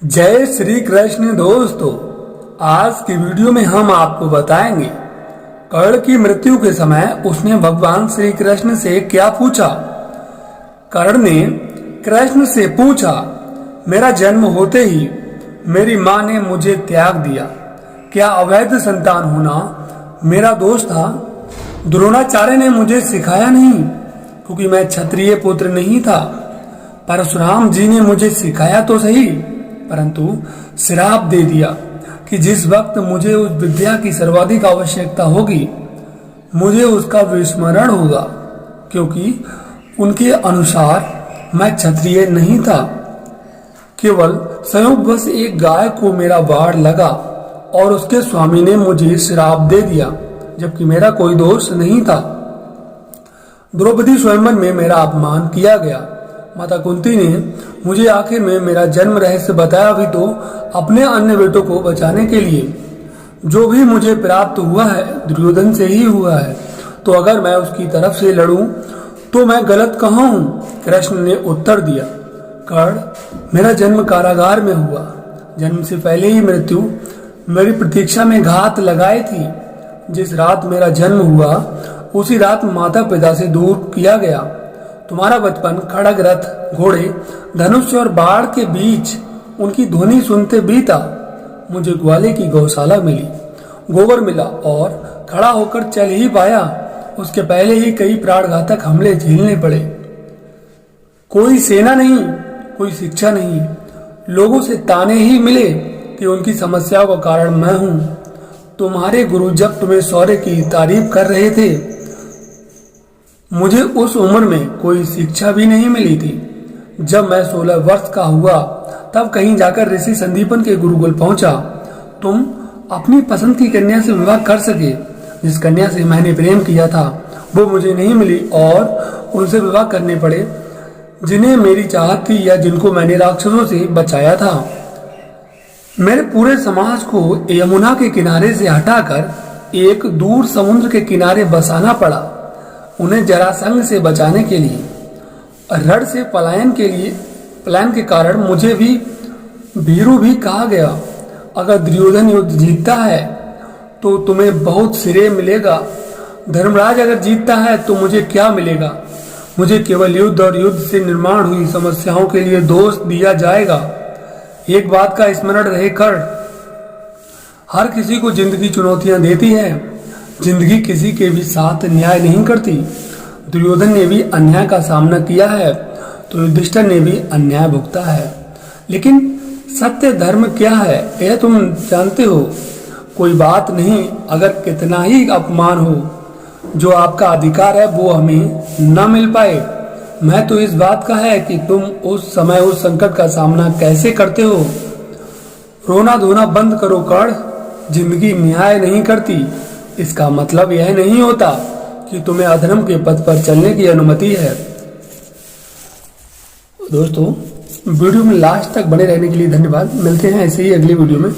जय श्री कृष्ण दोस्तों, आज की वीडियो में हम आपको बताएंगे कर्ण की मृत्यु के समय उसने भगवान श्री कृष्ण से क्या पूछा। कर्ण ने कृष्ण से पूछा, मेरा जन्म होते ही मेरी माँ ने मुझे त्याग दिया, क्या अवैध संतान होना मेरा दोष था? द्रोणाचार्य ने मुझे सिखाया नहीं क्योंकि मैं क्षत्रिय पुत्र नहीं था। परशुराम जी ने मुझे सिखाया तो सही, परंतु श्राप दे दिया कि जिस वक्त मुझे उस विद्या की सर्वाधिक आवश्यकता होगी मुझे उसका विस्मरण होगा, क्योंकि उनके अनुसार मैं क्षत्रिय नहीं था। केवल संयोगवश एक गाय को मेरा वार लगा और उसके स्वामी ने मुझे श्राप दे दिया, जबकि मेरा कोई दोष नहीं था। द्रौपदी स्वयंवर में मेरा अपमान किया गया। माता कुंती ने मुझे आखिर में मेरा जन्म रहस्य बताया भी तो अपने अन्य बेटों को बचाने के लिए। जो भी मुझे प्राप्त हुआ है दुर्योधन से ही हुआ है, तो अगर मैं उसकी तरफ से लड़ूं तो मैं गलत कहाँ हूँ? कृष्ण ने उत्तर दिया, कर्ण, मेरा जन्म कारागार में हुआ। जन्म से पहले ही मृत्यु मेरी प्रतीक्षा में घात लगाई थी। जिस रात मेरा जन्म हुआ उसी रात माता पिता से दूर किया गया। तुम्हारा बचपन खड़ग रथ, घोड़े, धनुष और बाढ़ के बीच उनकी ध्वनि सुनते बीता। मुझे ग्वाले की गौशाला मिली, गोबर मिला और खड़ा होकर चल ही पाया। उसके पहले ही कई प्राणघातक हमले झेलने पड़े। कोई सेना नहीं, कोई शिक्षा नहीं, लोगों से ताने ही मिले कि उनकी समस्याओं का कारण मैं हूं। तुम्हारे गुरु जब तुम्हें शौर्य की तारीफ कर रहे थे, मुझे उस उम्र में कोई शिक्षा भी नहीं मिली थी। जब मैं 16 वर्ष का हुआ तब कहीं जाकर ऋषि संदीपन के गुरुकुल पहुंचा। तुम अपनी पसंद की कन्या से विवाह कर सके। जिस कन्या से मैंने प्रेम किया था वो मुझे नहीं मिली और उनसे विवाह करने पड़े जिन्हें मेरी चाहत थी या जिनको मैंने राक्षसों से बचाया था। मेरे पूरे समाज को यमुना के किनारे से हटाकर एक दूर समुद्र के किनारे बसाना पड़ा। उन्हें जरासंध से बचाने के लिए, रण से पलायन के कारण मुझे भी भीरू भी कहा गया। अगर दुर्योधन युद्ध जीतता है तो तुम्हें बहुत श्रेय मिलेगा। धर्मराज अगर जीतता है तो मुझे क्या मिलेगा? मुझे केवल युद्ध और युद्ध से निर्माण हुई समस्याओं के लिए दोष दिया जाएगा। एक बात का स्मरण रहे कर्ण, हर किसी को जिंदगी चुनौतियां देती है। जिंदगी किसी के भी साथ न्याय नहीं करती। दुर्योधन ने भी अन्याय का सामना किया है तो युधिष्ठिर ने भी अन्याय भुगता है। लेकिन सत्य धर्म क्या है यह तुम जानते हो। कोई बात नहीं, अगर कितना ही अपमान हो, जो आपका अधिकार है वो हमें न मिल पाए। मैं तो इस बात का है कि तुम उस समय उस संकट का सामना कैसे करते हो। रोना धोना बंद करो कर्ण, जिंदगी न्याय नहीं करती। इसका मतलब यह नहीं होता कि तुम्हें अधर्म के पथ पर चलने की अनुमति है। दोस्तों, वीडियो में लास्ट तक बने रहने के लिए धन्यवाद। मिलते हैं ऐसे ही अगली वीडियो में।